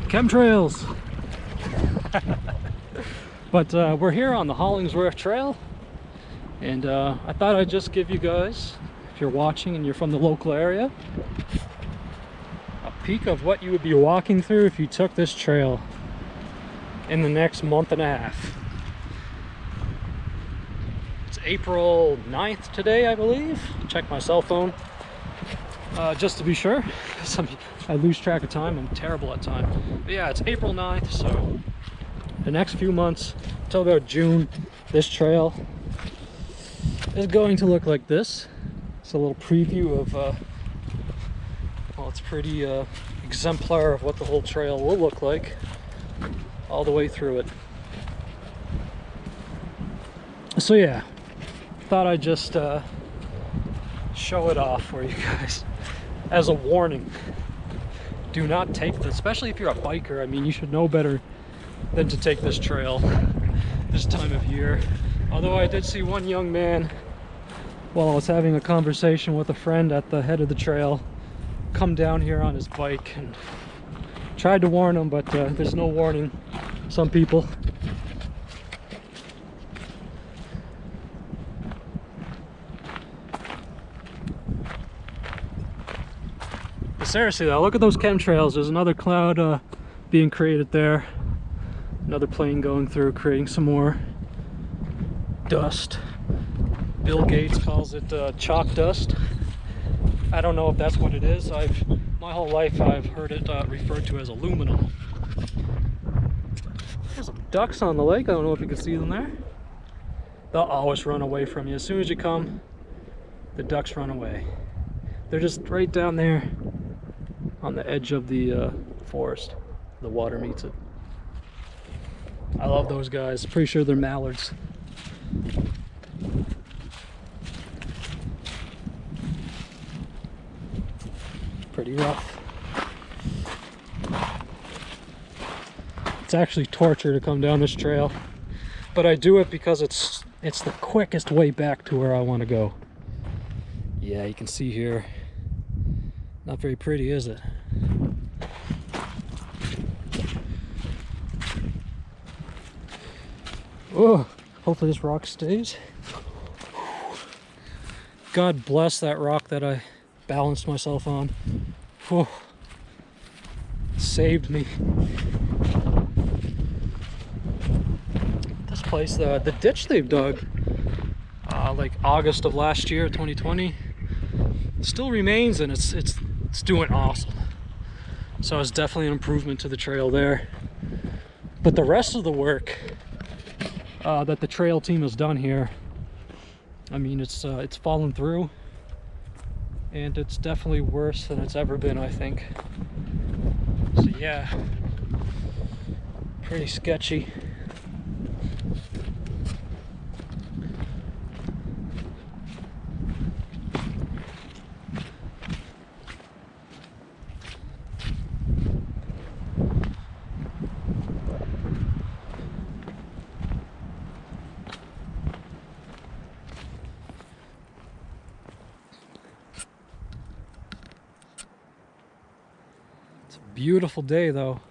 Chemtrails! But we're here on the Hollingsworth Trail, and I thought I'd just give you guys, if you're watching and you're from the local area, a peek of what you would be walking through if you took this trail in the next month and a half. It's April 9th today, I believe. Check my cell phone just to be sure. I lose track of time. I'm terrible at time. But yeah, it's April 9th, so the next few months until about June, this trail is going to look like this. It's a little preview of well, it's pretty exemplar of what the whole trail will look like all the way through it. So yeah, thought I'd just show it off for you guys as a warning. Do not take this, especially if you're a biker. I mean, you should know better than to take this trail this time of year. Although I did see one young man, while I was having a conversation with a friend at the head of the trail, come down here on his bike, and tried to warn him, but there's no warning some people. But seriously though, look at those chemtrails. There's another cloud being created there. Another plane going through, creating some more dust. Bill Gates calls it chalk dust. I don't know if that's what it is. My whole life I've heard it referred to as aluminum. There's some ducks on the lake. I don't know if you can see them there. They'll always run away from you. As soon as you come, the ducks run away. They're just right down there on the edge of the forest. The water meets it. I love those guys. Pretty sure they're mallards. Pretty rough. It's actually torture to come down this trail, but I do it because it's the quickest way back to where I want to go. Yeah, you can see here. Not very pretty, is it? Oh, hopefully this rock stays. God bless that rock that I balanced myself on. Oh, saved me. This place, the ditch they've dug like August of last year, 2020, still remains, and it's doing awesome. So it's definitely an improvement to the trail there. But the rest of the work that the trail team has done here, I mean, it's fallen through, and it's definitely worse than it's ever been, I think. So yeah, pretty sketchy. Beautiful day though.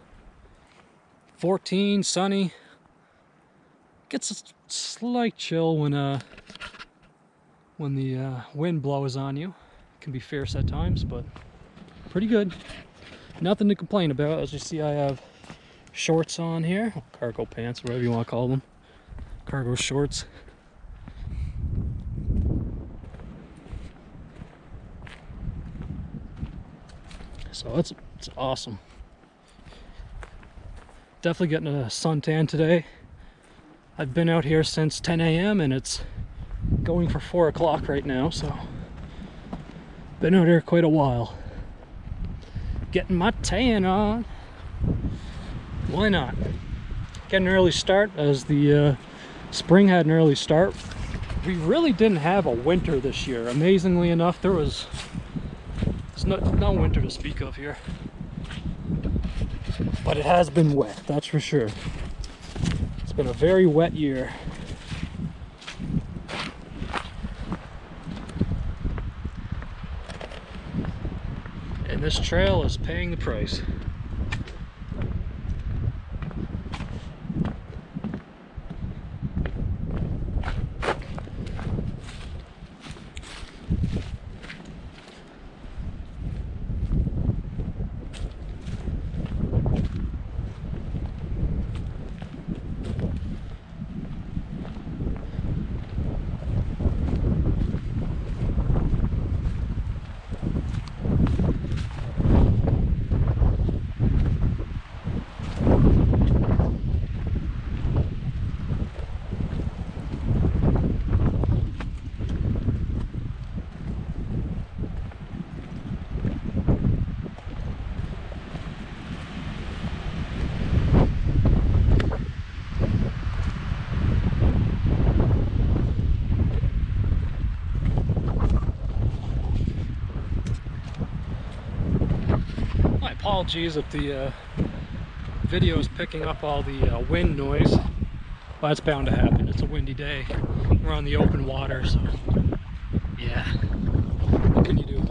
14, sunny. Gets a slight chill when the wind blows on you. It can be fierce at times, but pretty good. Nothing to complain about. As you see, I have shorts on here, cargo pants, whatever you want to call them, cargo shorts. So it's awesome. Definitely getting a suntan today. I've been out here since 10 a.m. and it's going for 4 o'clock right now, so been out here quite a while. Getting my tan on. Why not? Getting an early start, as the spring had an early start. We really didn't have a winter this year. Amazingly enough, there's no winter to speak of here. But it has been wet, that's for sure. It's been a very wet year. And this trail is paying the price. apologies if the video is picking up all the wind noise. Well, that's bound to happen. It's a windy day. We're on the open water, so yeah. What can you do?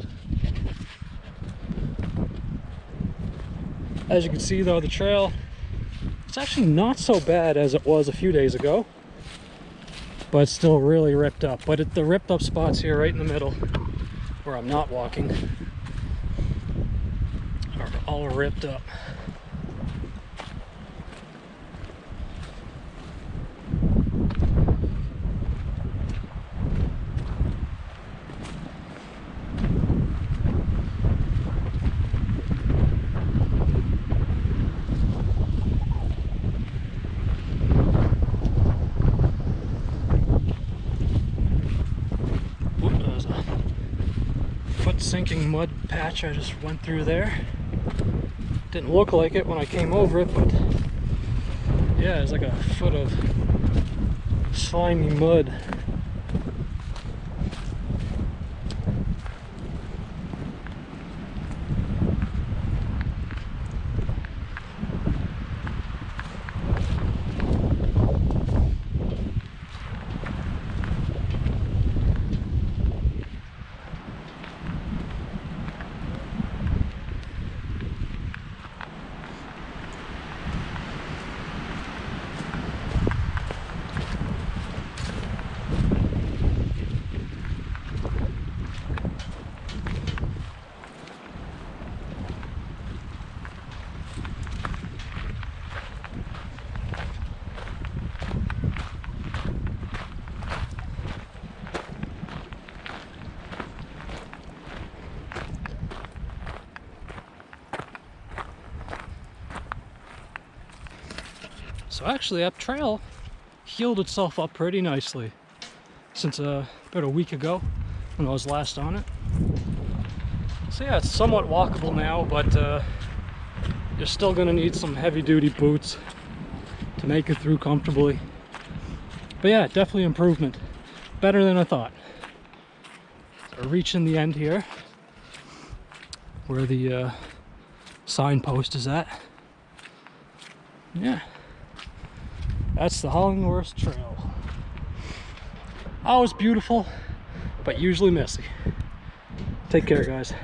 As you can see though, the trail, it's actually not so bad as it was a few days ago, but it's still really ripped up. But the ripped up spots here right in the middle where I'm not walking are all ripped up. Sinking mud patch I just went through there. Didn't look like it when I came over it, but yeah, it's like a foot of slimy mud. So actually that trail healed itself up pretty nicely since about a week ago when I was last on it. So yeah, it's somewhat walkable now, but you're still gonna need some heavy-duty boots to make it through comfortably. But yeah, definitely improvement. Better than I thought. So we're reaching the end here where the signpost is at. Yeah. That's the Hollingsworth Trail. Always beautiful, but usually messy. Take care, guys.